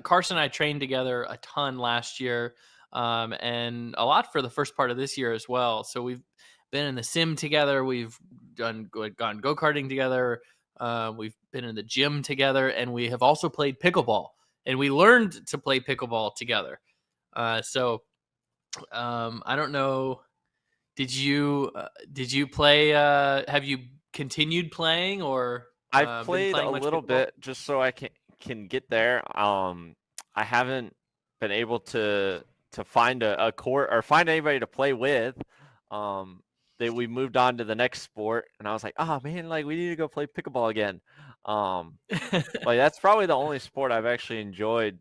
Carson and I trained together a ton last year, and a lot for the first part of this year as well. So we've been in the sim together. We've gone go-karting together. We've been in the gym together, and we have also played pickleball. And we learned to play pickleball together. I don't know. Did you play? Have you continued playing or I've been played a playing much little pickleball? bit just so I can get there. I haven't been able to find a court or find anybody to play with. Um, we moved on to the next sport, and I was like, oh man, like we need to go play pickleball again. Um, like that's probably the only sport I've actually enjoyed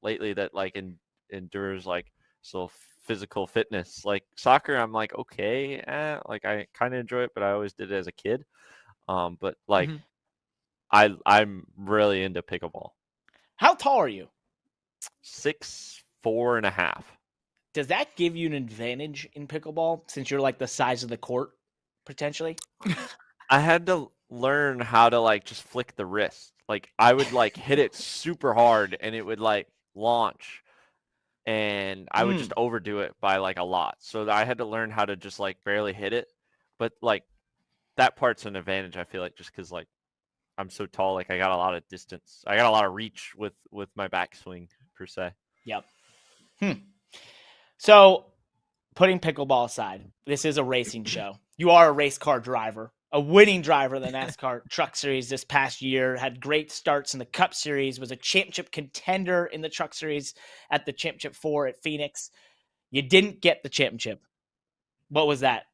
lately that like endures like so physical fitness. Like soccer, I'm like okay, like I kind of enjoy it, but I always did it as a kid. But like Mhm. I'm really into pickleball. How tall are you? 6'4.5". Does that give you an advantage in pickleball since you're like the size of the court potentially? I had to learn how to like just flick the wrist. Like I would like hit it super hard and it would like launch and I would just Mm. overdo it by like a lot. So I had to learn how to just like barely hit it. But like that part's an advantage I feel like just cuz like I'm so tall like I got a lot of distance. I got a lot of reach with my backswing per se. Yep. Hmm. So, putting pickleball aside, this is a racing show. You are a race car driver, a winning driver in the NASCAR Truck Series this past year. Had great starts in the Cup Series. Was a championship contender in the Truck Series at the Championship 4 at Phoenix. You didn't get the championship. What was that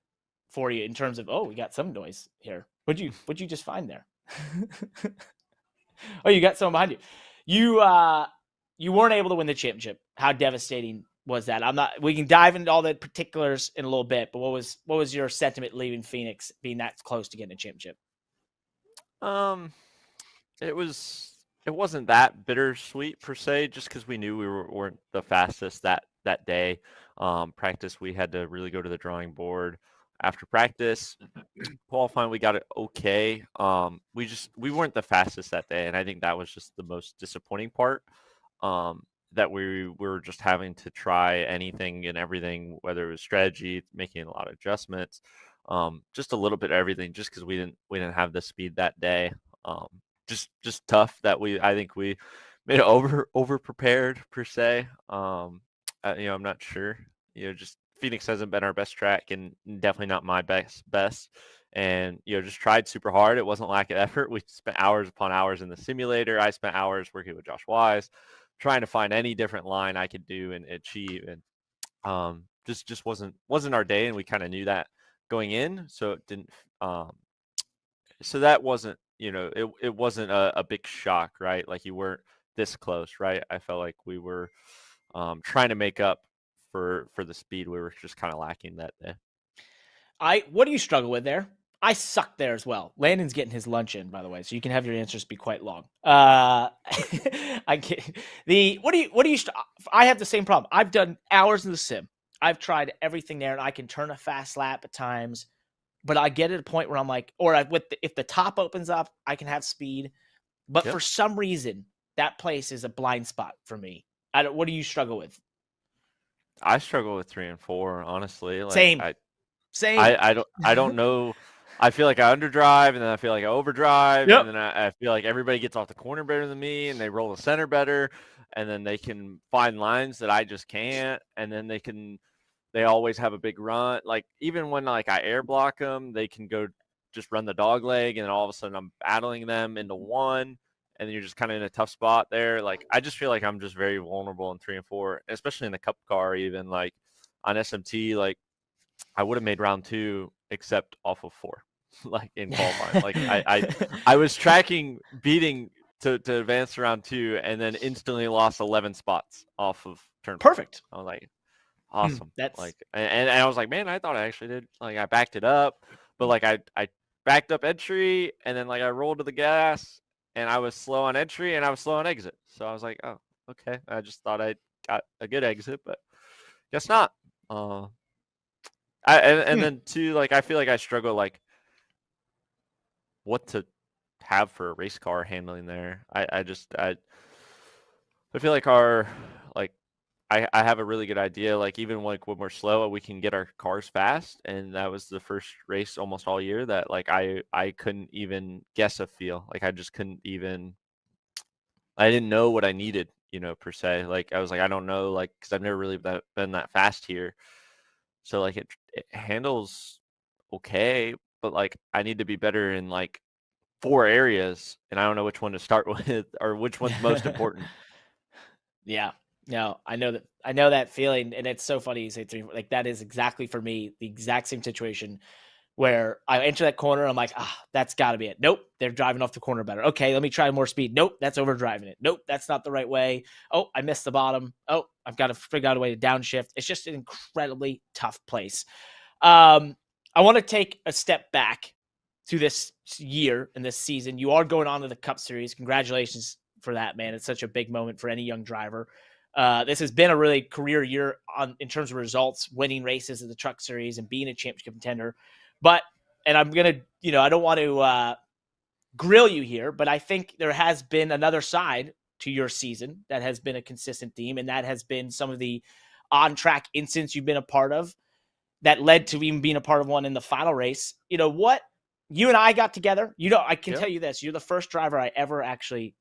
for you in terms of? Oh, we got some noise here. What'd you just find there? Oh, you got someone behind you. You weren't able to win the championship. How devastating was that? I'm not. We can dive into all the particulars in a little bit, but what was your sentiment leaving Phoenix, being that close to getting a championship? Um It wasn't that bittersweet per se, just because we knew weren't the fastest that day. Practice we had to really go to the drawing board. After practice, qualifying we got it okay. We weren't the fastest that day, and I think that was just the most disappointing part. That we were just having to try anything and everything, whether it was strategy, making a lot of adjustments, just a little bit of everything, just because we didn't have the speed that day. Um, just tough that I think we made it over prepared per se. I'm not sure. Just Phoenix hasn't been our best track and definitely not my best. And just tried super hard. It wasn't lack of effort. We spent hours upon hours in the simulator. I spent hours working with Josh Wise, trying to find any different line I could do and achieve. And just wasn't our day, and we kind of knew that going in. So it didn't. So that wasn't it wasn't a big shock, right? Like you weren't this close, right? I felt like we were trying to make up for the speed we were just kind of lacking that day. What do you struggle with there? I suck there as well. Landon's getting his lunch in, by the way, so you can have your answers be quite long. I get what do you? I have the same problem. I've done hours in the sim. I've tried everything there, and I can turn a fast lap at times. But I get at a point where I'm like, if the top opens up, I can have speed. But Yep. for some reason, that place is a blind spot for me. What do you struggle with? I struggle with 3 and 4, honestly. Like Same, I same. I, I don't I don't know. I feel like I underdrive, and then I feel like I overdrive, and Yep. then I feel like everybody gets off the corner better than me, and they roll the center better, and then they can find lines that I just can't, and then they always have a big run. Like even when like I air block them, they can go just run the dog leg, and then all of a sudden I'm battling them into one, and then you're just kind of in a tough spot there. Like I just feel like I'm just very vulnerable in 3 and 4, especially in the Cup car. Even like on SMT, like I would have made round 2 except off of 4, like in qualifying. Like I was tracking beating to advance to round 2, and then instantly lost 11 spots off of turn 4. Perfect. I was like, awesome. That's Like, and I was like, man, I thought I actually did. Like, I backed it up, but like I backed up entry, and then like I rolled to the gas, and I was slow on entry, and I was slow on exit. So I was like, oh, okay. I just thought I got a good exit, but guess not. And then too, like I feel like I struggle like what to have for a race car handling there. I I feel like I have a really good idea. Like even like when we're slow, we can get our cars fast, and that was the first race almost all year that like I couldn't even guess a feel. Like I just couldn't even. I didn't know what I needed, per se. Like I was like I don't know, like because I've never really been that fast here. So like it handles okay, but like I need to be better in like 4 areas, and I don't know which one to start with or which one's most important. Yeah. No, I know that. I know that feeling, and it's so funny you say 3. Like that is exactly for me the exact same situation where I enter that corner. I'm like, that's got to be it. Nope, they're driving off the corner better. Okay, let me try more speed. Nope, that's overdriving it. Nope, that's not the right way. Oh, I missed the bottom. Oh, I've got to figure out a way to downshift. It's just an incredibly tough place. I want to take a step back to this year and this season. You are going on to the Cup Series. Congratulations for that, man. It's such a big moment for any young driver. This has been a really career year in terms of results, winning races in the Truck Series and being a championship contender. But, and I'm going to, I don't want to grill you here, but I think there has been another side to your season that has been a consistent theme, and that has been some of the on-track incidents you've been a part of that led to even being a part of one in the final race. What you and I got together, I can tell you this, you're the first driver I ever actually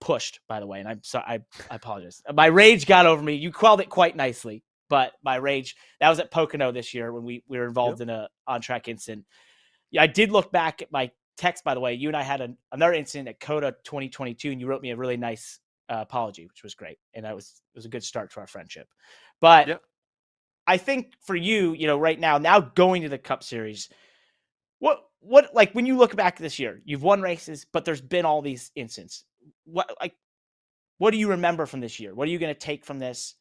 pushed, by the way. And I'm sorry, I apologize. My rage got over me. You quelled it quite nicely, but my rage, that was at Pocono this year when we were involved in a on-track incident. Yeah, I did look back at my text, by the way. You and I had another incident at COTA 2022, and you wrote me a really nice apology, which was great. And it was a good start to our friendship. But I think for you, right now going to the Cup Series, what like when you look back this year, you've won races, but there's been all these incidents. What do you remember from this year? What are you going to take from this?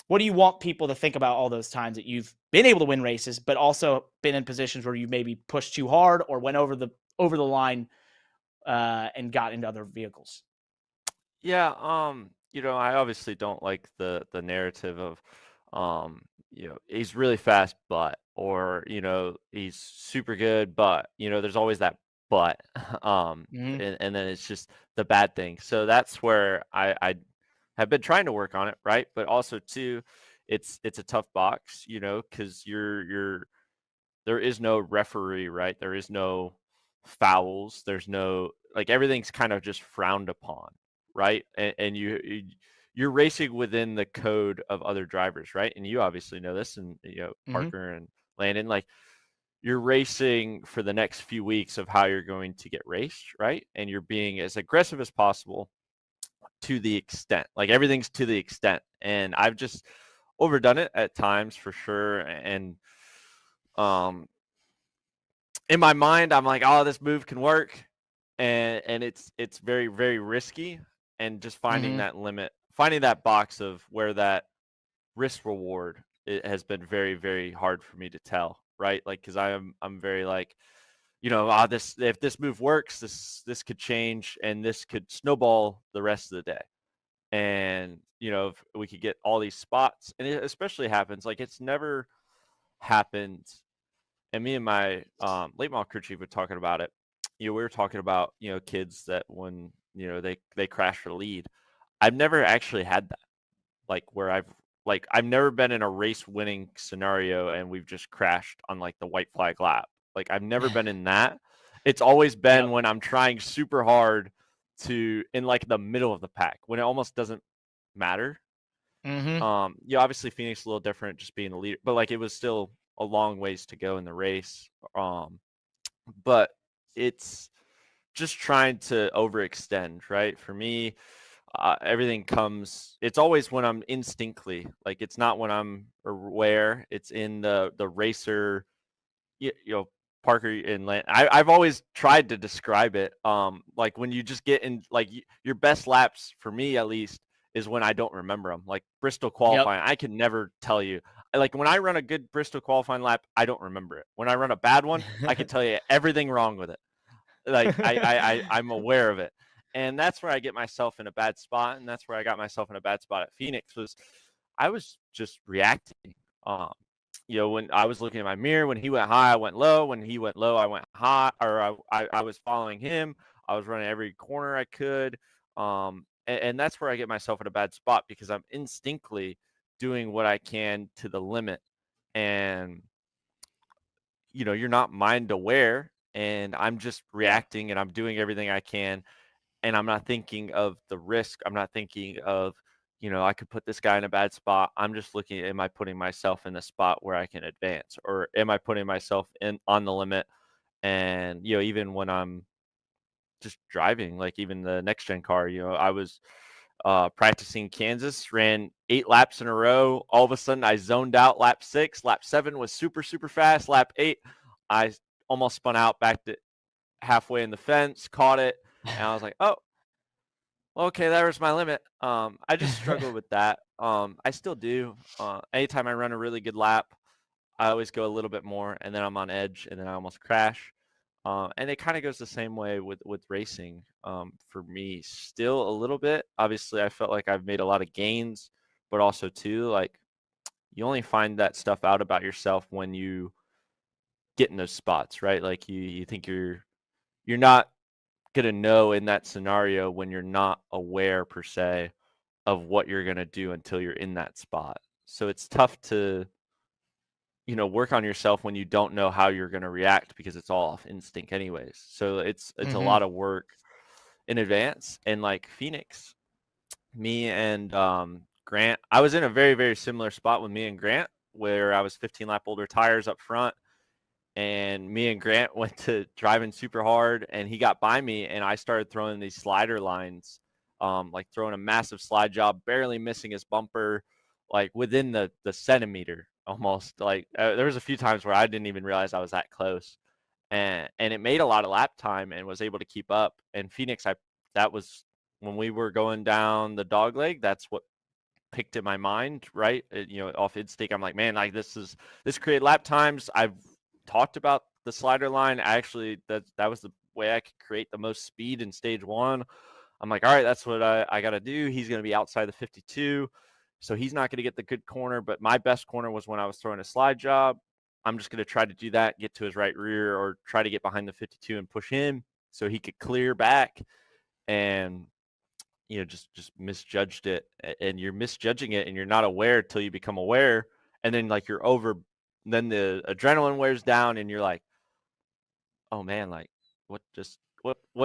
What do you want people to think about all those times that you've been able to win races, but also been in positions where you maybe pushed too hard or went over the line and got into other vehicles? Yeah, I obviously don't like the narrative of, he's really fast, or he's super good, but there's always that but, and then it's just the bad thing. So that's where I have been trying to work on it, right? But also too, it's a tough box, because there is no referee, right? There is no fouls. There's no like everything's kind of just frowned upon, right? And you're racing within the code of other drivers, right? And you obviously know this, and Parker and Landon, like you're racing for the next few weeks of how you're going to get raced, right? And you're being as aggressive as possible to the extent, like everything's to the extent. And I've just overdone it at times for sure. And in my mind, I'm like, oh, this move can work. And it's very, very risky. And just finding that limit, finding that box of where that risk reward, it has been very, very hard for me to tell, right? Like, because I'm very like, this, if this move works, this could change, and this could snowball the rest of the day. And if we could get all these spots, and it especially happens, like it's never happened. And me and my late model crew chief were talking about it. We were talking about kids that when they crash for the lead. I've never actually had that, like where I've never been in a race winning scenario and we've just crashed on like the white flag lap. Like I've never been in that. It's always been when I'm trying super hard to in like the middle of the pack when it almost doesn't matter. Obviously Phoenix a little different, just being a leader, but like it was still a long ways to go in the race. But it's just trying to overextend, right? For me, everything comes, it's always when I'm instinctly, like it's not when I'm aware, it's in the racer, Parker and Land. I've always tried to describe it. Like when you just get in, like your best laps, for me at least, is when I don't remember them. Like Bristol qualifying, I can never tell you. Like when I run a good Bristol qualifying lap, I don't remember it. When I run a bad one, I can tell you everything wrong with it. Like I'm aware of it. And that's where I get myself in a bad spot. And that's where I got myself in a bad spot at Phoenix, was I was just reacting. When I was looking at my mirror, when he went high, I went low. When he went low, I went high, or I was following him. I was running every corner I could. and that's where I get myself in a bad spot, because I'm instinctively doing what I can to the limit, and you're not mind aware, and I'm just reacting, and I'm doing everything I can, and I'm not thinking of the risk. I'm not thinking of, I could put this guy in a bad spot. I'm just looking at, am I putting myself in a spot where I can advance, or am I putting myself in on the limit? And even when I'm just driving, like even the next gen car, I was practicing Kansas, ran 8 laps in a row. All of a sudden, I zoned out lap 6. Lap 7 was super, super fast. Lap 8, I almost spun out, back to halfway in the fence, caught it, and I was like, oh, okay, that was my limit. I just struggle with that. I still do. Anytime I run a really good lap, I always go a little bit more, and then I'm on edge, and then I almost crash. And it kind of goes the same way with racing. For me, still a little bit. Obviously, I felt like I've made a lot of gains, but also too, like, you only find that stuff out about yourself when you get in those spots, right? Like you think you're not gonna know in that scenario when you're not aware per se of what you're gonna do until you're in that spot. So it's tough to work on yourself when you don't know how you're going to react, because it's all off instinct anyways. So it's a lot of work in advance. And like Phoenix, me and Grant, I was in a very, very similar spot with me and Grant, where I was 15 lap older tires up front, and me and Grant went to driving super hard, and he got by me, and I started throwing these slider lines, like throwing a massive slide job, barely missing his bumper, like within the centimeter almost. Like there was a few times where I didn't even realize I was that close, and it made a lot of lap time and was able to keep up. And Phoenix, that was when we were going down the dog leg. That's what picked in my mind, right? Off instinct, I'm like, man, like this created lap times. I've talked about the slider line. Actually, that was the way I could create the most speed in stage 1. I'm like, all right, that's what I got to do. He's going to be outside the 52, so he's not going to get the good corner, but my best corner was when I was throwing a slide job. I'm just going to try to do that, get to his right rear, or try to get behind the 52 and push him so he could clear back. And just misjudged it, and you're misjudging it, and you're not aware till you become aware, and then like you're over, then the adrenaline wears down, and you're like, oh man, like what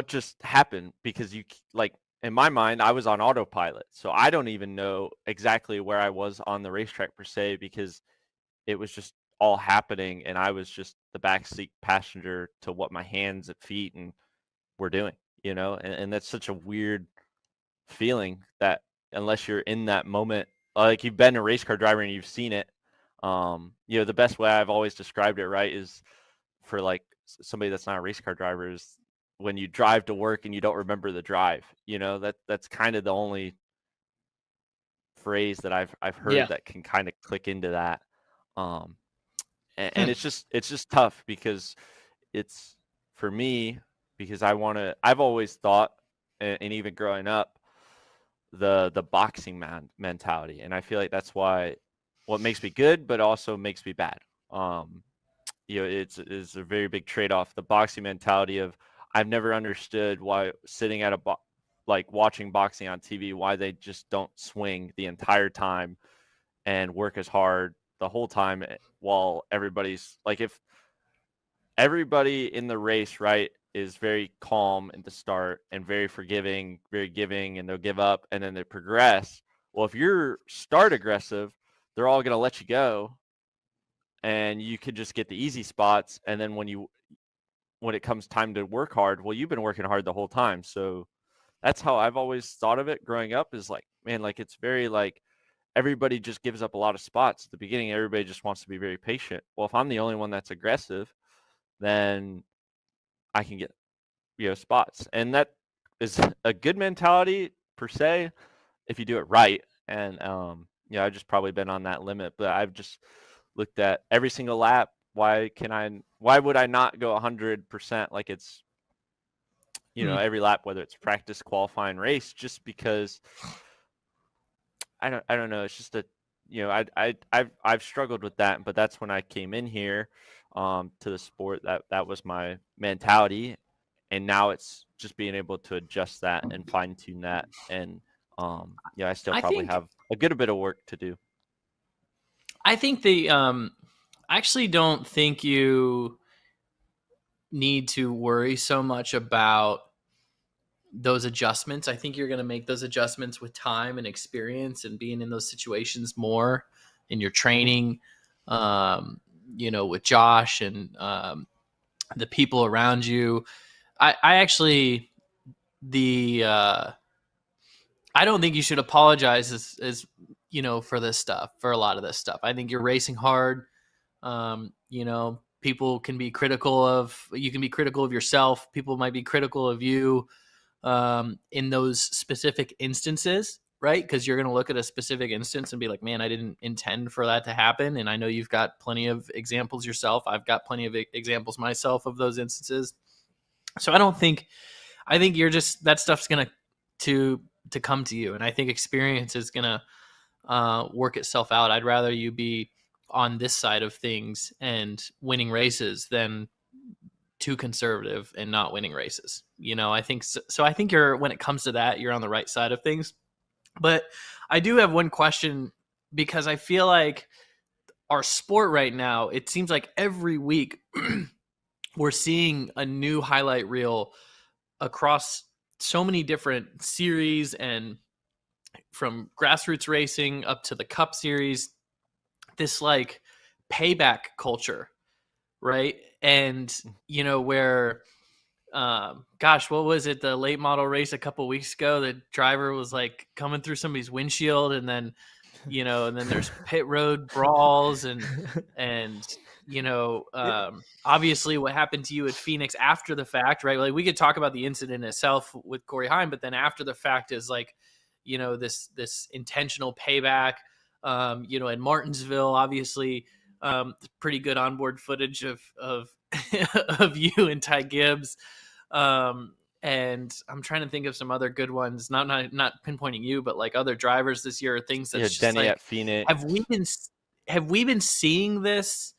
just happened? Because like, in my mind, I was on autopilot, so I don't even know exactly where I was on the racetrack per se, because it was just all happening, and I was just the backseat passenger to what my hands and feet and were doing, and that's such a weird feeling, that unless you're in that moment, like you've been a race car driver and you've seen it. The best way I've always described it, right, is for like somebody that's not a race car driver, is when you drive to work and you don't remember the drive. That's kind of the only phrase that I've heard that can kind of click into that. And it's just tough, because it's, for me, because I've always thought, and even growing up, the boxing mentality, and I feel like that's what makes me good, but also makes me bad. It's a very big trade-off. The boxing mentality of, I've never understood why sitting at like watching boxing on TV, why they just don't swing the entire time and work as hard the whole time, while everybody's like, if everybody in the race, right, is very calm at the start and very forgiving, very giving, and they'll give up and then they progress. Well, if you're start aggressive, they're all going to let you go, and you could just get the easy spots. And then when it comes time to work hard, well, you've been working hard the whole time. So that's how I've always thought of it growing up, is like, man, like it's very like, everybody just gives up a lot of spots at the beginning. Everybody just wants to be very patient. Well, if I'm the only one that's aggressive, then I can get spots, and that is a good mentality per se if you do it right. And I've just probably been on that limit, but I've just looked at every single lap. Why would I not go 100% like it's every lap, whether it's practice, qualifying, race, just because I don't know. It's just I've struggled with that, but that's when I came in here to the sport, that was my mentality. And now it's just being able to adjust that and fine tune that and I still I probably think have a good bit of work to do. I think I actually don't think you need to worry so much about those adjustments. I think you're going to make those adjustments with time and experience and being in those situations more in your training, with Josh and the people around you. I actually, I don't think you should apologize as for this stuff, for a lot of this stuff. I think you're racing hard. People can be you can be critical of yourself. People might be critical of you in those specific instances, right? Because you're going to look at a specific instance and be like, man, I didn't intend for that to happen. And I know you've got plenty of examples yourself. I've got plenty of examples myself of those instances. So I think you're just, that stuff's going to come to you. And I think experience is going to work itself out. I'd rather you be on this side of things and winning races than too conservative and not winning races. I think so. I think when it comes to that, you're on the right side of things. But I do have one question, because I feel like our sport right now, it seems like every week we're seeing a new highlight reel across so many different series, and from grassroots racing up to the Cup Series, this like payback culture, right? And where gosh, what was it, the late model race a couple weeks ago, the driver was like coming through somebody's windshield, and then and then there's pit road brawls, and obviously what happened to you at Phoenix after the fact, right? Like, we could talk about the incident itself with Corey Heim, but then after the fact is like this intentional payback. In Martinsville, obviously, pretty good onboard footage of of you and Ty Gibbs. And I'm trying to think of some other good ones, not pinpointing you, but like other drivers this year, things that's just Denny like, at Phoenix. Have we been seeing this?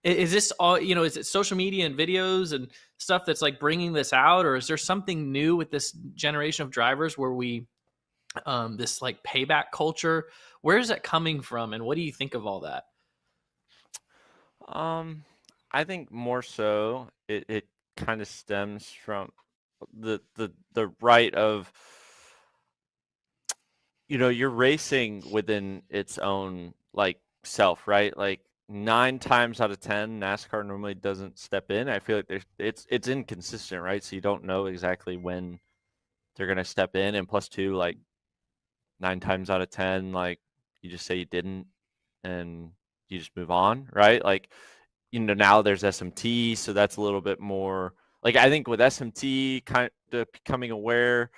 Is this all, is it social media and videos and stuff that's like bringing this out, or is there something new with this generation of drivers where we, this like payback culture, where is that coming from? And what do you think of all that? I think more so it kind of stems from the right of, you're racing within its own like self, right? Like 9 times out of 10, NASCAR normally doesn't step in. I feel like it's inconsistent, right? So you don't know exactly when they're gonna step in, and plus 2, like 9 times out of 10, like you just say you didn't, and you just move on, right? Like, now there's SMT, so that's a little bit more like, I think with SMT kind of becoming aware,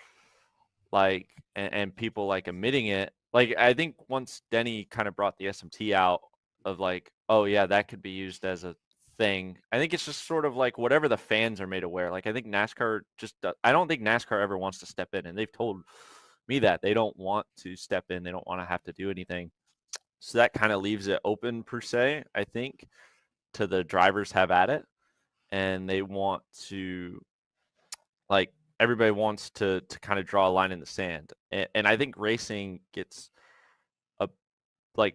like, and people like admitting it, like, I think once Denny kind of brought the SMT out of like, oh yeah, that could be used as a thing. I think it's just sort of like whatever the fans are made aware. Like, I think NASCAR I don't think NASCAR ever wants to step in, and they've told me that they don't want to step in. They don't want to have to do anything. So that kind of leaves it open, per se, I think, to the drivers have at it. And they want to, like, everybody wants to kind of draw a line in the sand. And I think racing gets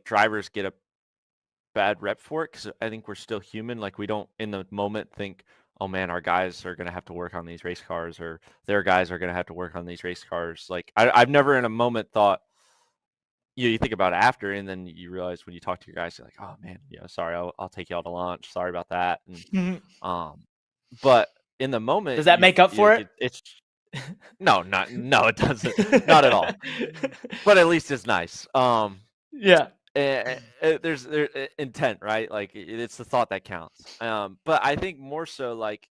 drivers get a bad rep for it, because I think we're still human. Like, we don't in the moment think, oh man, our guys are going to have to work on these race cars, or their guys are going to have to work on these race cars. Like, I've never in a moment thought, you think about it after, and then you realize when you talk to your guys, you're like, oh man, sorry, I'll take y'all to lunch. Sorry about that. And but in the moment, does that make up for it? It's no, it doesn't, not at all. But at least it's nice. Yeah. There's intent, right? Like, it's the thought that counts. But I think more so, like,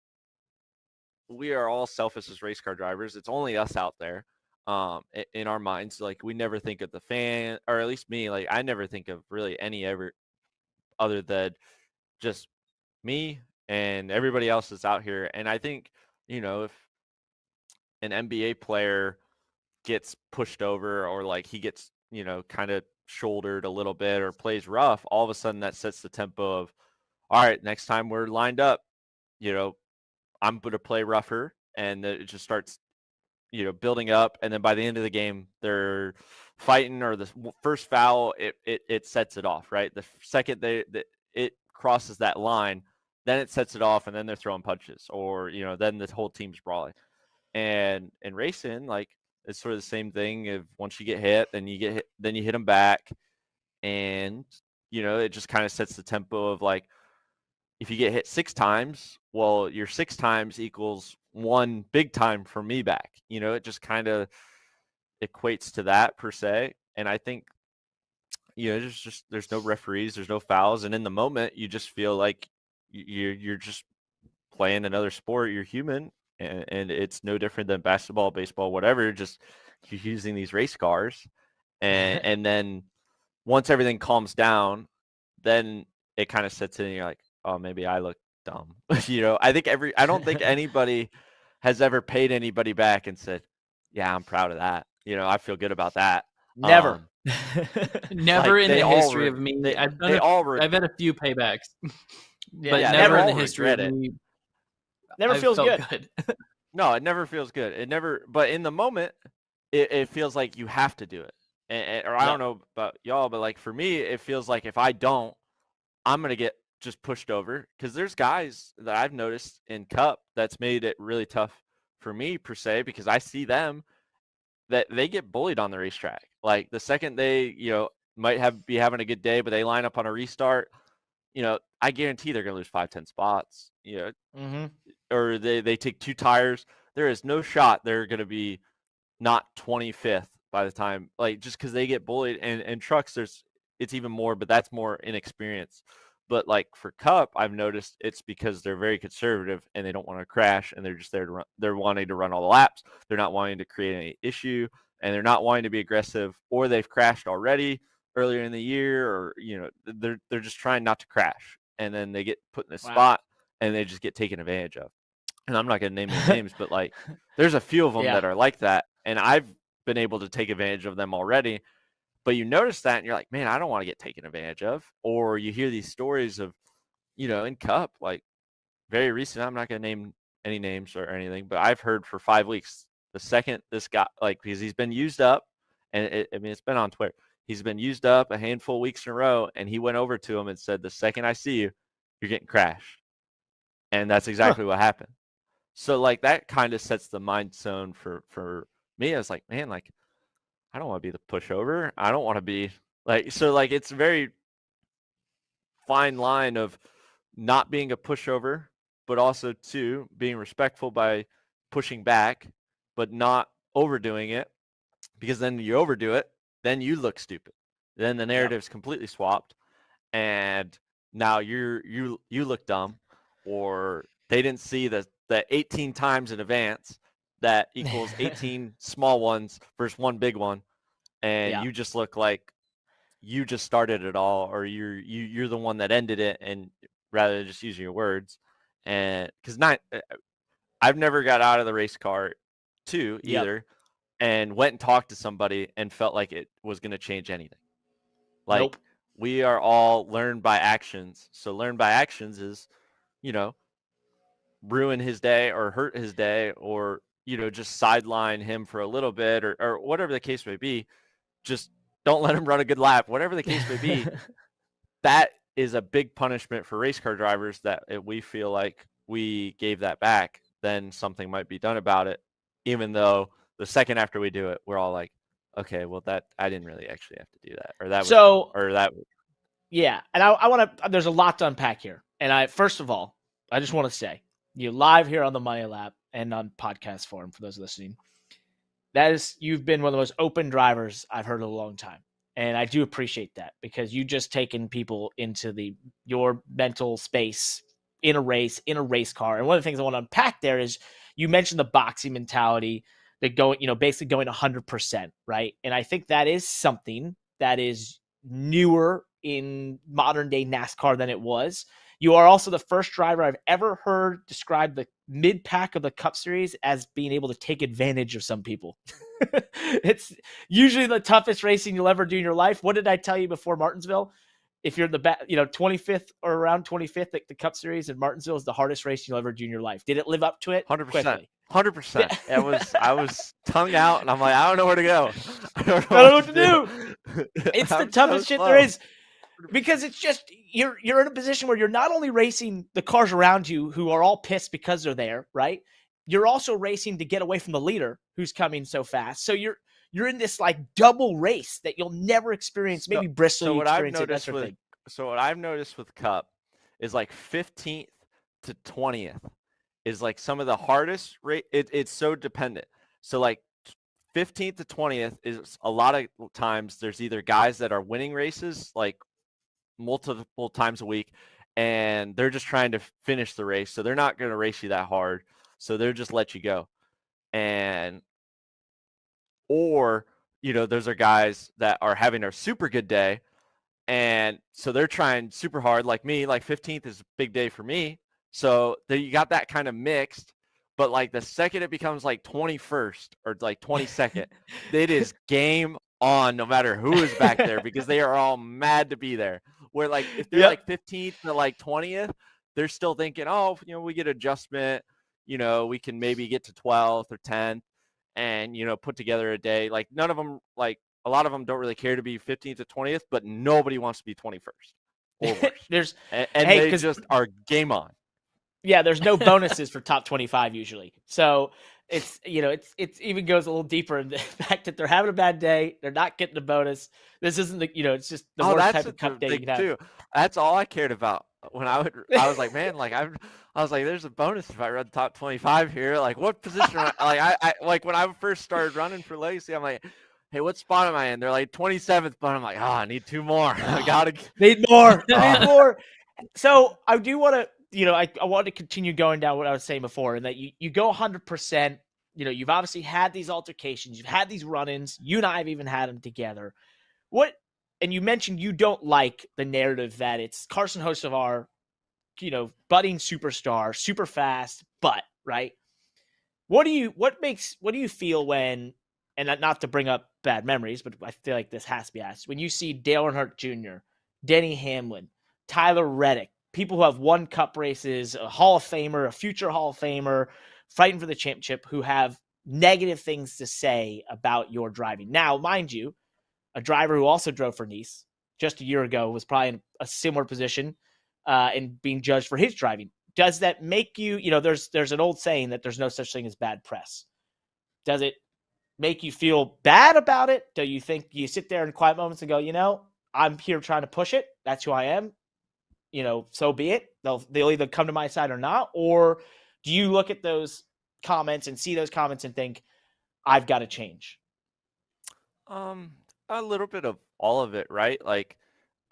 we are all selfish as race car drivers. It's only us out there, in our minds. Like, we never think of the fan, or at least me. Like, I never think of really any ever other than just me and everybody else that's out here. And I think, if an NBA player gets pushed over, or like he gets, kind of shouldered a little bit or plays rough, all of a sudden that sets the tempo of, all right, next time we're lined up, I'm going to play rougher. And it just starts building up, and then by the end of the game, they're fighting, or the first foul, it sets it off, right? The second it crosses that line, then it sets it off, and then they're throwing punches, or then the whole team's brawling. And in racing, like, it's sort of the same thing. If once you get hit, then you get hit, then you hit them back, and it just kind of sets the tempo of, like, if you get hit 6 times, well, your 6 times equals 1 big time for me back. It just kind of equates to that, per se. And I think, there's no referees, there's no fouls, and in the moment, you just feel like you're just playing another sport. You're human, and it's no different than basketball, baseball, whatever. Just you're using these race cars, and then once everything calms down, then it kind of sets in, and you're like, oh, maybe I look dumb. I don't think anybody has ever paid anybody back and said, yeah, I'm proud of that. I feel good about that. Never. Never like, in the history of me. I've had a few paybacks, but never in the history of me. Never feels good. No, it never feels good. It never. But in the moment, it feels like you have to do it. Or I don't know about y'all, but like for me, it feels like if I don't, I'm gonna get just pushed over, because there's guys that I've noticed in Cup that's made it really tough for me, per se, because I see them that they get bullied on the racetrack. Like, the second they might be having a good day, but they line up on a restart, I guarantee they're gonna lose 5-10 spots. Or they take 2 tires. There is no shot they're gonna be not 25th by the time, like, just because they get bullied. And trucks, it's even more, but that's more inexperience. But like for Cup, I've noticed it's because they're very conservative and they don't want to crash, and they're just there to run. They're wanting to run all the laps. They're not wanting to create any issue, and they're not wanting to be aggressive, or they've crashed already earlier in the year, or they're just trying not to crash, and then they get put in a spot and they just get taken advantage of. And I'm not going to name any names, but like there's a few of them that are like that, and I've been able to take advantage of them already. But you notice that, and you're like, man, I don't want to get taken advantage of. Or you hear these stories of, in Cup, like very recent, I'm not going to name any names or anything, but I've heard for 5 weeks, the second this guy, like, because he's been used up, and it's been on Twitter, he's been used up a handful of weeks in a row, and he went over to him and said, the second I see you, you're getting crashed. And that's exactly what happened. So like that kind of sets the mind zone for me. I was like, man, like, I don't want to be the pushover. I don't want to be like, so like it's a very fine line of not being a pushover, but also too being respectful by pushing back, but not overdoing it, because then you overdo it, then you look stupid. Then the narrative's completely swapped, and now you look dumb, or they didn't see the 18 times in advance that equals 18 small ones versus 1 big one. And you just look like you just started it all, or you're the one that ended it, and rather than just using your words. And because I've never got out of the race car too either, and went and talked to somebody and felt like it was going to change anything. Like we are all learned by actions. So learn by actions is, ruin his day or hurt his day, or just sideline him for a little bit, or whatever the case may be. Just don't let him run a good lap, whatever the case may be. That is a big punishment for race car drivers, that if we feel like we gave that back, then something might be done about it, even though the second after we do it, we're all like, okay, well, that I didn't really actually have to do that, or that was so, or that. Yeah, and I want to. There's a lot to unpack here, and first of all, I just want to say, you live here on the Money Lap and on podcast form for those listening, you've been one of the most open drivers I've heard in a long time, and I do appreciate that, because you just taken people into your mental space in a race car. And one of the things I want to unpack there is, you mentioned the boxing mentality, that basically going 100%, right? And I think that is something that is newer in modern day NASCAR than it was. You are also the first driver I've ever heard describe the mid pack of the Cup Series as being able to take advantage of some people. It's usually the toughest racing you'll ever do in your life. What did I tell you before Martinsville? if you're in the back, 25th or around 25th at the Cup Series in Martinsville is the hardest race you'll ever do in your life. Did it live up to it? 100%. Quickly. 100%. I was tongue out, and I'm like, I don't know where to go. I don't know what to do. It's the I'm toughest so shit slow. there is, because it's just you're in a position where you're not only racing the cars around you who are all pissed because they're there, right? You're also racing to get away from the leader who's coming so fast. So you're in this like double race that you'll never experience. Maybe Bristol, So you what I've experience it, that noticed sort of with thing. so what I've noticed with Cup is like 15th to 20th is like some of the hardest rate. It's so dependent. So like 15th to 20th is a lot of times there's either guys that are winning races like multiple times a week, and they're just trying to finish the race. So they're not going to race you that hard. So they'll just let you go. Or those are guys that are having a super good day. And so they're trying super hard like me. Like 15th is a big day for me. So you got that kind of mixed. But like the second it becomes like 21st or like 22nd, it is game on no matter who is back there because they are all mad to be there. Where like if they're like 15th to like 20th, they're still thinking, oh, we get adjustment. We can maybe get to 12th or 10th and, put together a day. Like none of them, like a lot of them don't really care to be 15th to 20th, but nobody wants to be 21st or worse. They just are game on. Yeah, there's no bonuses for top 25 usually. So it's it's even goes a little deeper in the fact that they're having a bad day, they're not getting a bonus. This isn't the it's just the worst type of Cup day you can have. Too. That's all I cared about when I was like, man, like I was like, there's a bonus if I run top 25 here. Like what position? I like when I first started running for Legacy, I'm like, hey, what spot am I in? They're like 27th, but I'm like, I need 2 more. I gotta need more. Need more. So I do want to. I want to continue going down what I was saying before, and that you go 100%. You've obviously had these altercations, you've had these run-ins. You and I have even had them together. And you mentioned you don't like the narrative that it's Carson Hocevar, budding superstar, super fast, but right. What do you feel when, and not to bring up bad memories, but I feel like this has to be asked, when you see Dale Earnhardt Jr., Denny Hamlin, Tyler Reddick, people who have won Cup races, a Hall of Famer, a future Hall of Famer, fighting for the championship, who have negative things to say about your driving. Now, mind you, a driver who also drove for Nice just a year ago was probably in a similar position and being judged for his driving. Does that make you, there's an old saying that there's no such thing as bad press. Does it make you feel bad about it? Do you think you sit there in quiet moments and go, I'm here trying to push it. That's who I am. So be it. They'll either come to my side or not. Or do you look at those comments and see those comments and think, I've got to change? A little bit of all of it, right? Like,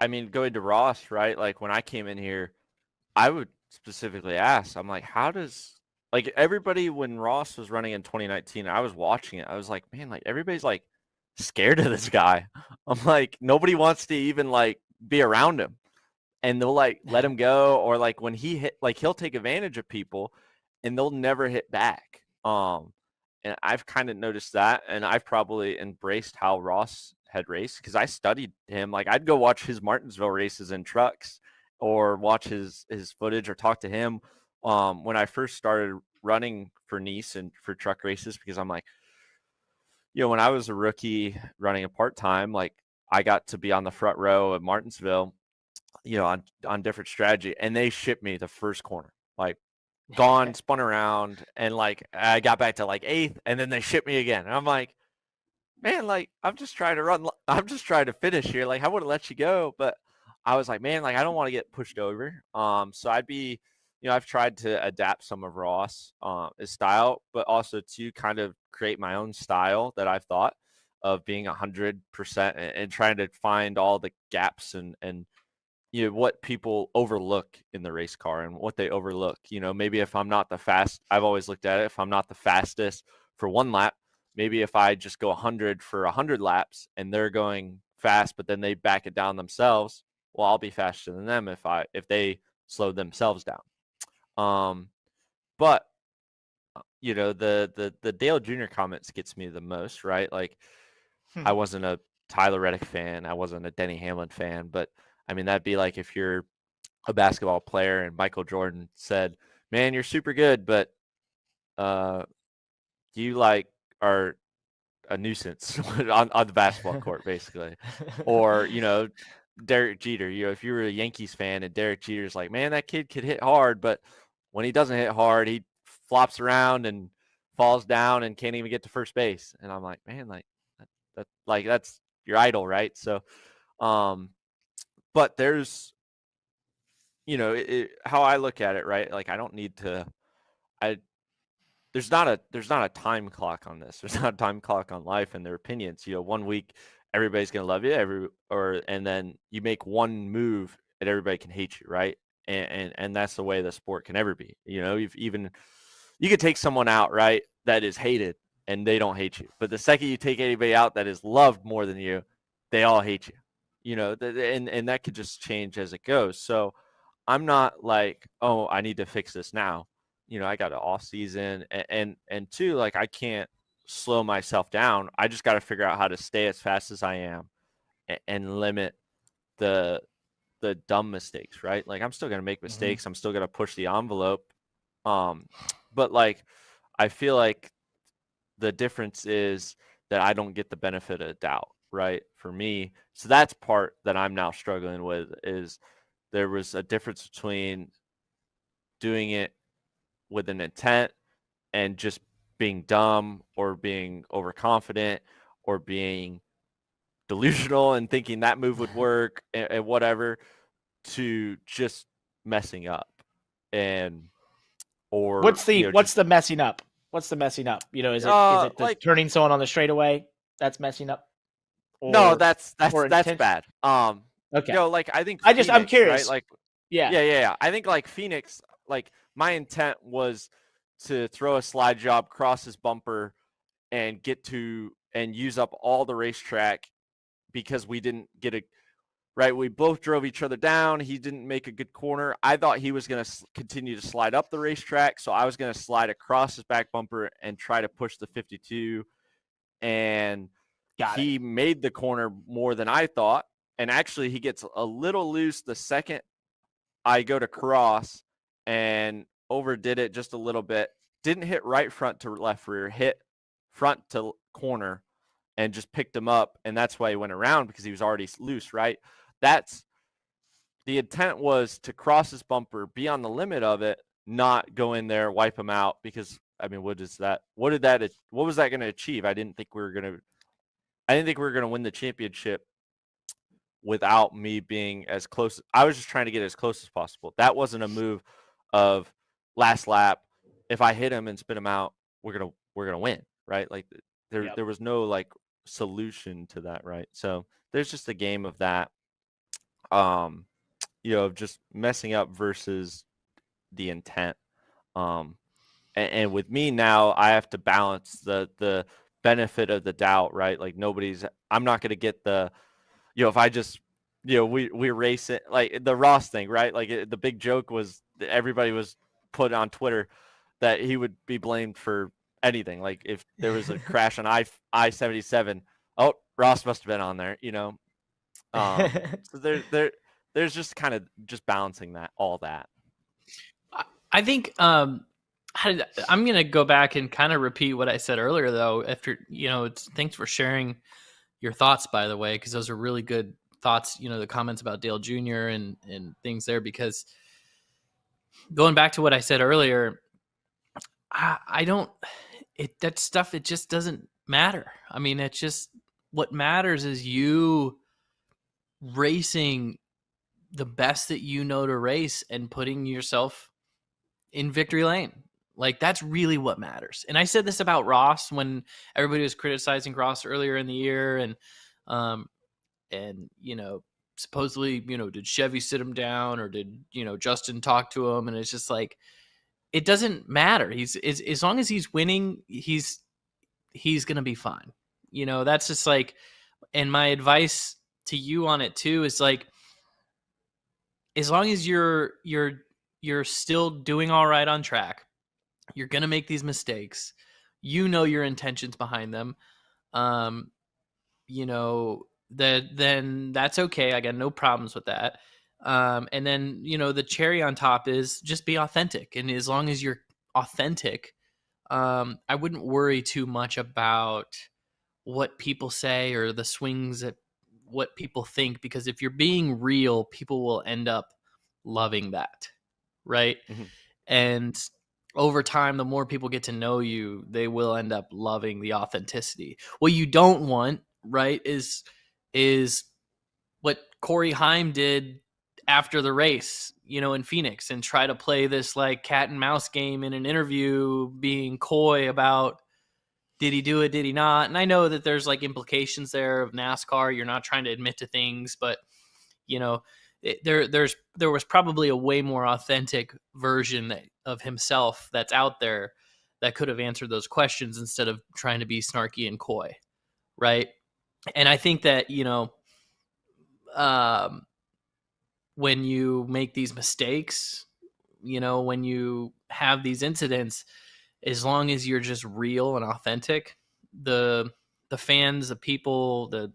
I mean, going to Ross, right? Like when I came in here, I would specifically ask, I'm like, how does, like everybody, when Ross was running in 2019, I was watching it. I was like, man, like everybody's like scared of this guy. I'm like, nobody wants to even like be around him. And they'll like let him go, or like when he hit, like he'll take advantage of people and they'll never hit back. And I've kind of noticed that, and I've probably embraced how Ross had raced because I studied him. Like I'd go watch his Martinsville races in trucks or watch his footage or talk to him when I first started running for Nice and for truck races, because I'm like, when I was a rookie running a part-time, like I got to be on the front row at Martinsville, on different strategy, and they shipped me the first corner, like gone, spun around, and like I got back to like 8th, and then they shipped me again. And I'm like, man, like I'm just trying to finish here. Like I wouldn't let you go, but I was like, man, like I don't want to get pushed over. So I'd be, I've tried to adapt some of Ross his style, but also to kind of create my own style that I've thought of being 100% and trying to find all the gaps and what people overlook in the race car and what they overlook. Maybe if I'm not the fast, I've always looked at it, if I'm not the fastest for one lap, maybe if I just go 100 for 100 laps and they're going fast, but then they back it down themselves, well, I'll be faster than them if they slow themselves down. But the Dale Jr. comments gets me the most, right? Like I wasn't a Tyler Reddick fan, I wasn't a Denny Hamlin fan, but I mean, that'd be like if you're a basketball player and Michael Jordan said, "Man, you're super good, but you like are a nuisance on the basketball court," basically. Or, Derek Jeter, if you were a Yankees fan and Derek Jeter's like, "Man, that kid could hit hard, but when he doesn't hit hard, he flops around and falls down and can't even get to first base." And I'm like, "Man, like that's your idol, right?" So, but there's, how I look at it, right? Like, I don't need to, I there's not a time clock on this. There's not a time clock on life and their opinions. 1 week everybody's gonna love you, and then you make one move and everybody can hate you, right? And that's the way the sport can ever be. You could take someone out, right, that is hated and they don't hate you. But the second you take anybody out that is loved more than you, they all hate you. And that could just change as it goes. So I'm not like, oh, I need to fix this now. I got an off season, and two, like, I can't slow myself down. I just got to figure out how to stay as fast as I am and limit the dumb mistakes, right? Like, I'm still going to make mistakes. I'm still going to push the envelope. But like, I feel like the difference is that I don't get the benefit of doubt, right? For me. So that's part that I'm now struggling with, is there was a difference between doing it with an intent and just being dumb or being overconfident or being delusional and thinking that move would work and whatever, to just messing up. What's the messing up? What's the messing up? Is it like turning someone on the straightaway that's messing up? No, that's bad. Okay. Like, I think I'm curious. Right? Like, yeah. Yeah. I think like Phoenix, like, my intent was to throw a slide job, cross his bumper, and get to and use up all the racetrack, because we didn't get a right. We both drove each other down. He didn't make a good corner. I thought he was going to continue to slide up the racetrack, so I was going to slide across his back bumper and try to push the 52. And he made the corner more than I thought. And actually, he gets a little loose the second I go to cross, and overdid it just a little bit. Didn't hit right front to left rear, hit front to corner, and just picked him up. And that's why he went around, because he was already loose, right? That's the intent, was to cross his bumper, be on the limit of it, not go in there, wipe him out. Because, I mean, what was that going to achieve? I didn't think we were going to win the championship without me being as close. I was just trying to get as close as possible. That wasn't a move of last lap. If I hit him and spit him out, we're gonna win, right? Like, there was no like solution to that, right? So there's just a game of that, of just messing up versus the intent. And with me now, I have to balance the benefit of the doubt, right? Like, I'm not going to get the, if I just, we race it, like the Ross thing, right? Like, the big joke was that everybody was put on Twitter that he would be blamed for anything. Like, if there was a crash on I-77, oh, Ross must have been on there, So there's just kind of just balancing all that. I think I'm going to go back and kind of repeat what I said earlier, though. After, thanks for sharing your thoughts, by the way, because those are really good thoughts. The comments about Dale Jr. and things there, because going back to what I said earlier, that stuff, it just doesn't matter. I mean, it's just, what matters is you racing the best that you know to race and putting yourself in victory lane. Like, that's really what matters. And I said this about Ross when everybody was criticizing Ross earlier in the year, and supposedly, did Chevy sit him down, or did, Justin talk to him? And it's just like, it doesn't matter. As long as he's winning, he's going to be fine. That's just like, and my advice to you on it too is like, as long as you're still doing all right on track, you're going to make these mistakes. Your intentions behind them. then that's okay. I got no problems with that. And then, the cherry on top is just be authentic. And as long as you're authentic, I wouldn't worry too much about what people say or the swings at what people think, because if you're being real, people will end up loving that. Right. Mhm. And over time, the more people get to know you, they will end up loving the authenticity. What you don't want, right, is what Corey Haim did after the race, in Phoenix, and try to play this like cat and mouse game in an interview, being coy about did he do it, did he not? And I know that there's like implications there of NASCAR. You're not trying to admit to things, but there was probably a way more authentic version of himself that's out there that could have answered those questions instead of trying to be snarky and coy, right? And I think that when you make these mistakes, when you have these incidents, as long as you're just real and authentic, the fans, the people, the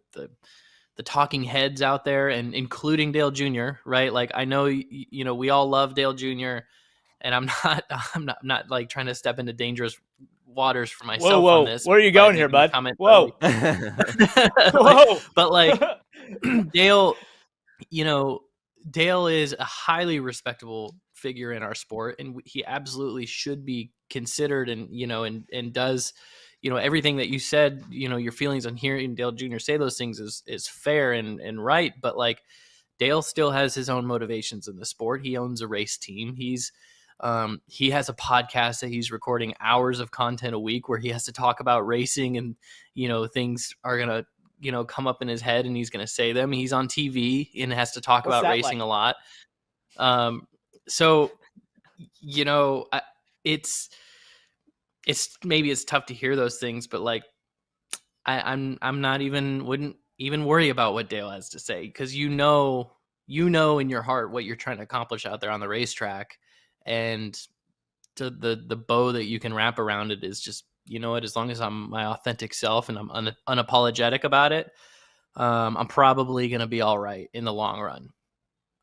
talking heads out there, and including Dale Jr., right? Like, I know, we all love Dale Jr., and I'm not like trying to step into dangerous waters for myself on this. Where are you going here, bud? Whoa. Whoa. But like Dale, Dale is a highly respectable figure in our sport, and he absolutely should be considered, and and does everything that you said, your feelings on hearing Dale Jr. say those things is fair and right. But like, Dale still has his own motivations in the sport. He owns a race team. He has a podcast that he's recording hours of content a week where he has to talk about racing, and things are gonna come up in his head and he's gonna say them. He's on TV and has to talk about racing a lot. So it's maybe it's tough to hear those things, but like I'm not wouldn't even worry about what Dale has to say, because you know in your heart what you're trying to accomplish out there on the racetrack, and to the bow that you can wrap around it is just, as long as I'm my authentic self and I'm unapologetic about it, I'm probably gonna be all right in the long run.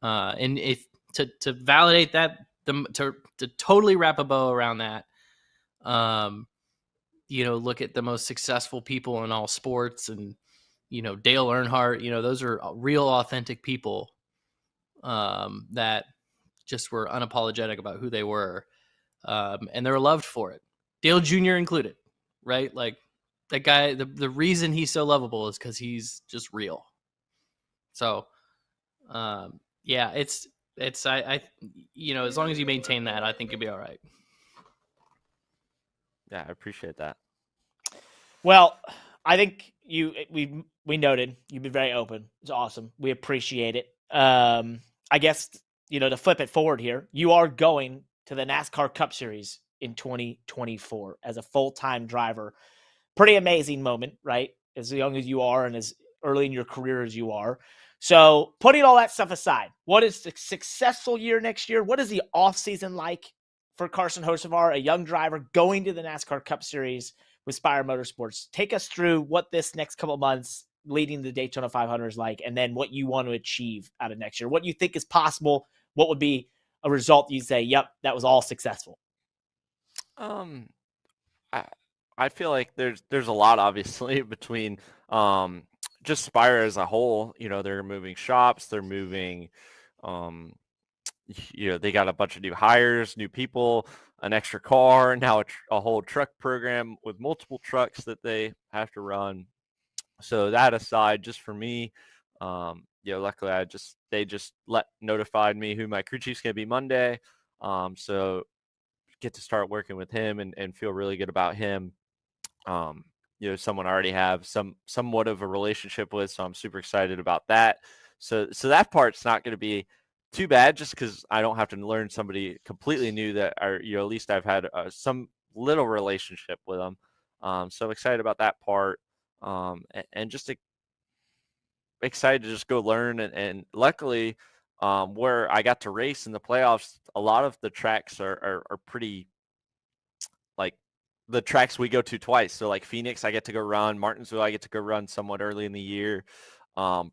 And if to validate that, to totally wrap a bow around that, look at the most successful people in all sports, and Dale Earnhardt, those are real authentic people that just were unapologetic about who they were, and they're loved for it. Dale Jr. included, right? Like, that guy, the reason he's so lovable is because he's just real. So yeah, it's I as long as you maintain that, I think you'll be all right. Yeah, I appreciate that. Well, I think we noted you've been very open. It's awesome. We appreciate it. I guess, to flip it forward here, you are going to the NASCAR Cup Series in 2024 as a full-time driver. Pretty amazing moment, right? As young as you are and as early in your career as you are. So putting all that stuff aside, what is a successful year next year? What is the offseason like for Carson Hocevar, a young driver going to the NASCAR Cup Series with Spire Motorsports? Take us through what this next couple of months leading the Daytona 500 is like, and then what you want to achieve out of next year. What you think is possible? What would be a result you say, yep, that was all successful? I feel like there's a lot, obviously, between just Spire as a whole. They're moving shops, they're moving, they got a bunch of new hires, new people, an extra car, now a whole truck program with multiple trucks that they have to run. So that aside, just for me, luckily they just notified me who my crew chief's gonna be Monday. So get to start working with him and feel really good about him. Someone I already have somewhat of a relationship with, so I'm super excited about that. So that part's not going to be too bad, just because I don't have to learn somebody completely new that at least I've had some little relationship with them. So I'm excited about that part, and just excited to just go learn. And luckily, where I got to race in the playoffs, a lot of the tracks are pretty, like, the tracks we go to twice. So like Phoenix, I get to go run. Martinsville, I get to go run somewhat early in the year.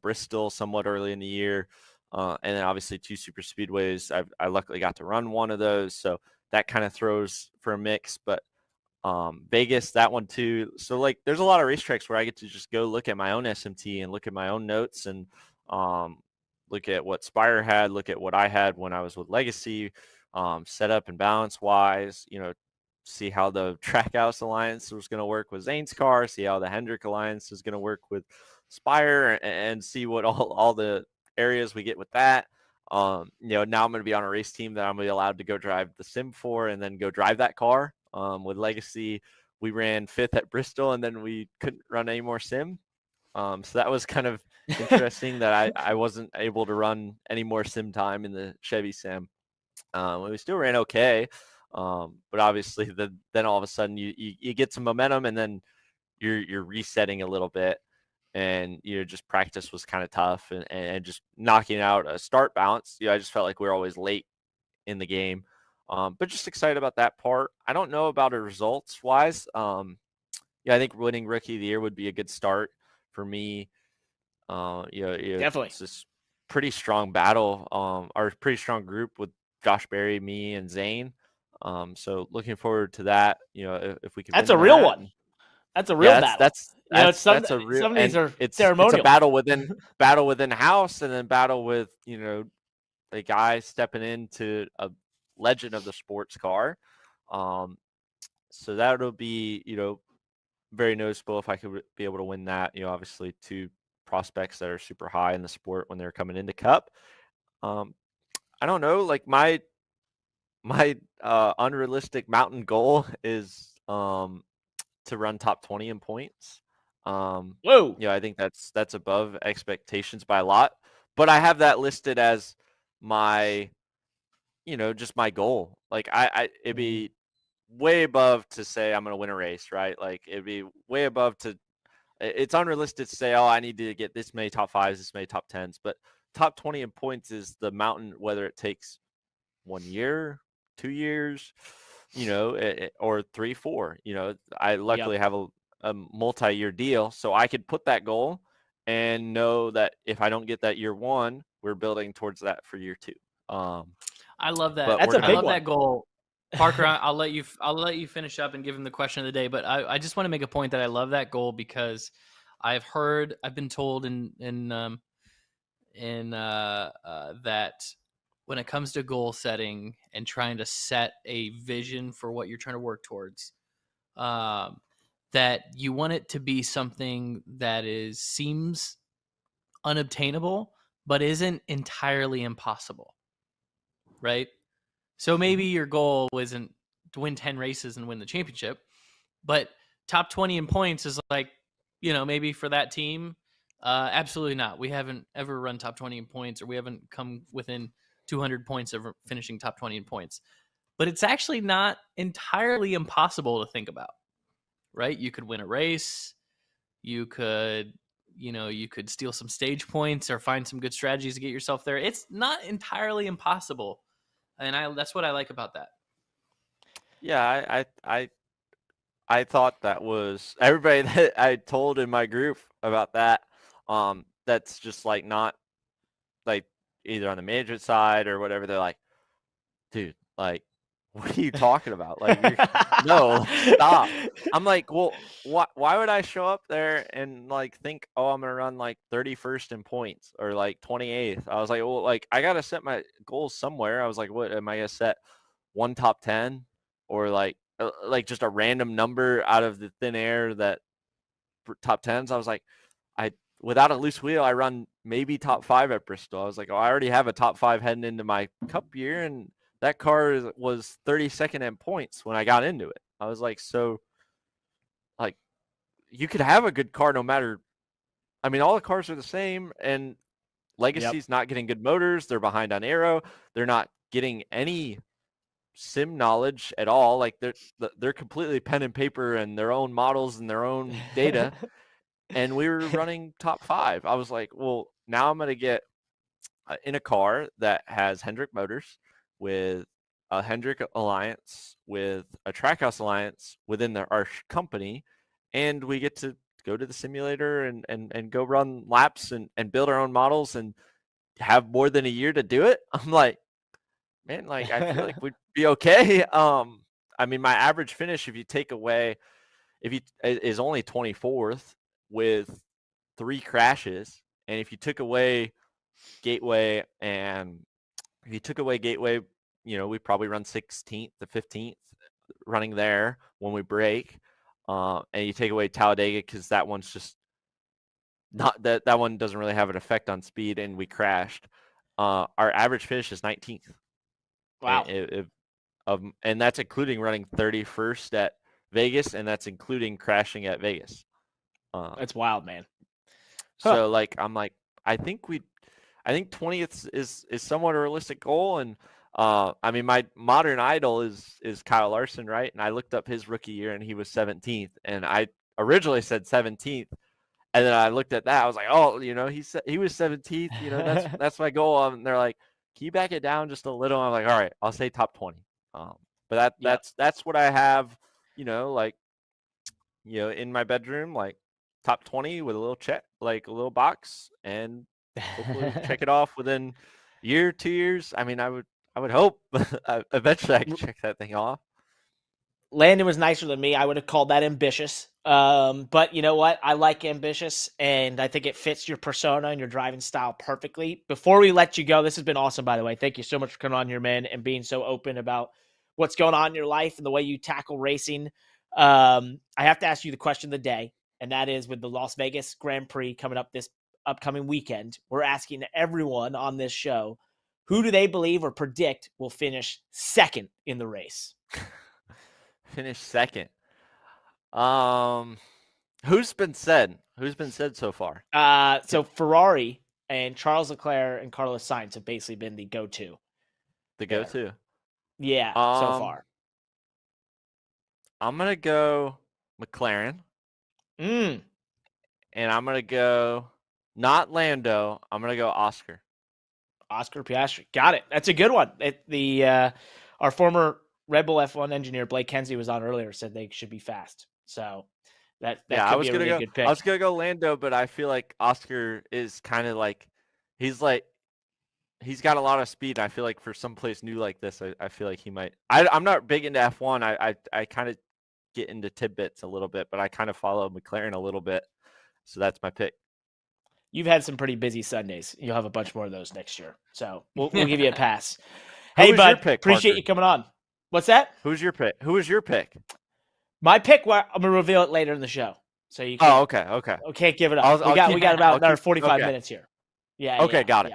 Bristol somewhat early in the year, and then obviously 2 super speedways. I luckily got to run one of those, so that kind of throws for a mix. But Vegas, that one too. So like, there's a lot of racetracks where I get to just go look at my own SMT and look at my own notes and look at what Spire had, look at what I had when I was with Legacy, setup and balance wise, see how the Trackhouse Alliance was going to work with Zane's car, see how the Hendrick Alliance is going to work with Spire, and see what all the areas we get with that. Now I'm going to be on a race team that I'm going to be allowed to go drive the sim for and then go drive that car. With Legacy, we ran 5th at Bristol, and then we couldn't run any more sim. So that was kind of interesting that I wasn't able to run any more sim time in the Chevy sim. We still ran okay, but obviously then all of a sudden you get some momentum, and then you're resetting a little bit, and just practice was kind of tough, and just knocking out a start bounce. I just felt like we were always late in the game. But just excited about that part. I don't know about it results wise. I think winning Rookie of the Year would be a good start for me. Definitely. It's this pretty strong battle, or pretty strong group with Josh Berry, me, and Zane. So looking forward to that. If we could. That's win a real that. one. That's a real battle. That's a real. Some of these are it's ceremonial. a battle within house, and then battle with a guy stepping into a legend of the sports car. So that'll be, very noticeable if I could be able to win that. Obviously 2 prospects that are super high in the sport when they're coming into Cup. I don't know, like my unrealistic mountain goal is to run top 20 in points. Whoa. I think that's above expectations by a lot, but I have that listed as my just my goal. Like it'd be way above to say I'm going to win a race, right? Like it'd be way above it's unrealistic to say, oh, I need to get this many top 5s, this many top 10s, but top 20 in points is the mountain, whether it takes 1 year, 2 years, or 3, 4, I luckily have a multi-year deal, so I could put that goal and know that if I don't get that year 1, we're building towards that for year 2. I love that. That's a big one. That goal. Parker, I'll let you finish up and give him the question of the day. But I just want to make a point that I love that goal because I've been told that when it comes to goal setting and trying to set a vision for what you're trying to work towards, that you want it to be something that seems unobtainable, but isn't entirely impossible. Right? So maybe your goal isn't to win 10 races and win the championship, but top 20 in points is like, maybe for that team, absolutely not. We haven't ever run top 20 in points, or we haven't come within 200 points of finishing top 20 in points. But it's actually not entirely impossible to think about, right? You could win a race. You could steal some stage points or find some good strategies to get yourself there. It's not entirely impossible. And that's what I like about that. Yeah, I thought that was everybody that I told in my group about that. That's just like not like either on the management side or whatever. They're like, dude, like, what are you talking about? Like, no, stop. I'm like, well, why would I show up there and like think, oh, I'm gonna run like 31st in points or like 28th? I was like, well, like I gotta set my goals somewhere. I was like, what am I gonna set? One top 10 or like just a random number out of the thin air that top 10s? I was like, without a loose wheel, I run maybe top 5 at Bristol. I was like, oh, I already have a top 5 heading into my Cup year, and that car was 32nd in points when I got into it. I was like, so like you could have a good car no matter. I mean, all the cars are the same, and Legacy's not getting good motors. They're behind on aero. They're not getting any sim knowledge at all. Like they're completely pen and paper and their own models and their own data. And we were running top 5. I was like, well, now I'm going to get in a car that has Hendrick motors with a Hendrick alliance with a Trackhouse alliance within our company. And we get to go to the simulator and go run laps and build our own models and have more than a year to do it. I'm like, man, like I feel like we'd be okay. I mean, my average finish, if you take away, is only 24th with 3 crashes, and if you took away Gateway, we probably run 16th to 15th running there when we break. And you take away Talladega because that one's just not that one doesn't really have an effect on speed, and we crashed. Our average finish is 19th. Wow. And that's including running 31st at Vegas, and that's including crashing at Vegas. That's wild, man. So like, I'm like, I think 20th is somewhat a realistic goal. And I mean, my modern idol is Kyle Larson, right? And I looked up his rookie year, and he was 17th, and I originally said 17th, and then I looked at that, I was like, oh, he was 17th, that's my goal. And they're like, can you back it down just a little? I'm like, all right, I'll say top 20. But that's what I have, in my bedroom, like top 20 with a little check, like a little box, and hopefully check it off within a year, 2 years. I mean, I would hope eventually I can check that thing off. Landon was nicer than me. I would have called that ambitious. But you know what? I like ambitious, and I think it fits your persona and your driving style perfectly. Before we let you go, this has been awesome, by the way. Thank you so much for coming on here, man, and being so open about what's going on in your life and the way you tackle racing. I have to ask you the question of the day, and that is, with the Las Vegas Grand Prix coming up this upcoming weekend, we're asking everyone on this show, who do they believe or predict will finish second in the race? Finish second. Who's been said so far? So Ferrari and Charles Leclerc and Carlos Sainz have basically been the go-to. Yeah, so far. I'm gonna go McLaren. And I'm gonna go not Lando. I'm gonna go Oscar Piastri. Got it. That's a good one. Our former Red Bull F1 engineer Blake Kenzie was on earlier, said they should be fast. So that could be a really good pick. I was gonna go Lando, but I feel like Oscar is kind of like he's got a lot of speed. I feel like for someplace new like this, I feel like he might. I'm not big into F1. I kind of get into tidbits a little bit, but I kind of follow McLaren a little bit. So that's my pick. You've had some pretty busy Sundays. You'll have a bunch more of those next year. So we'll give you a pass. Hey, bud, appreciate you coming on. What's that? Who's your pick? Who was your pick? My pick, I'm going to reveal it later in the show. So you can't, okay. We can't give it up. We got about another 45 minutes here. Yeah. Okay, got it.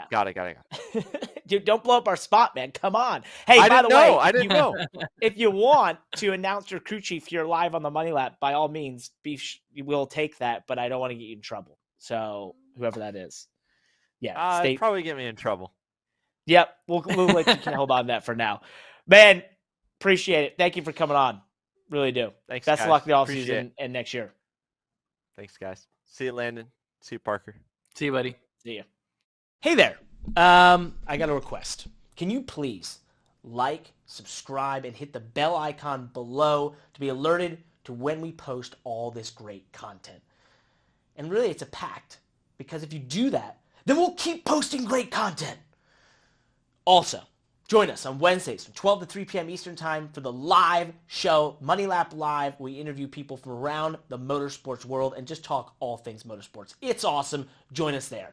Dude, don't blow up our spot, man. Come on. Hey, I didn't know. If you want to announce your crew chief here live on the Money Lap, by all means, we'll take that, but I don't want to get you in trouble. So whoever that is. Yeah. Probably get me in trouble. Yep. We'll let you hold on to that for now. Man, appreciate it. Thank you for coming on. Really do. Thanks, Best guys. of luck in the offseason and next year. Thanks, guys. See you, Landon. See you, Parker. See you, buddy. See you. Hey there. I got a request. Can you please like, subscribe, and hit the bell icon below to be alerted to when we post all this great content? And really, it's a pact, because if you do that, then we'll keep posting great content. Also, join us on Wednesdays from 12 to 3 p.m. Eastern Time for the live show, Money Lap Live. We interview people from around the motorsports world and just talk all things motorsports. It's awesome. Join us there.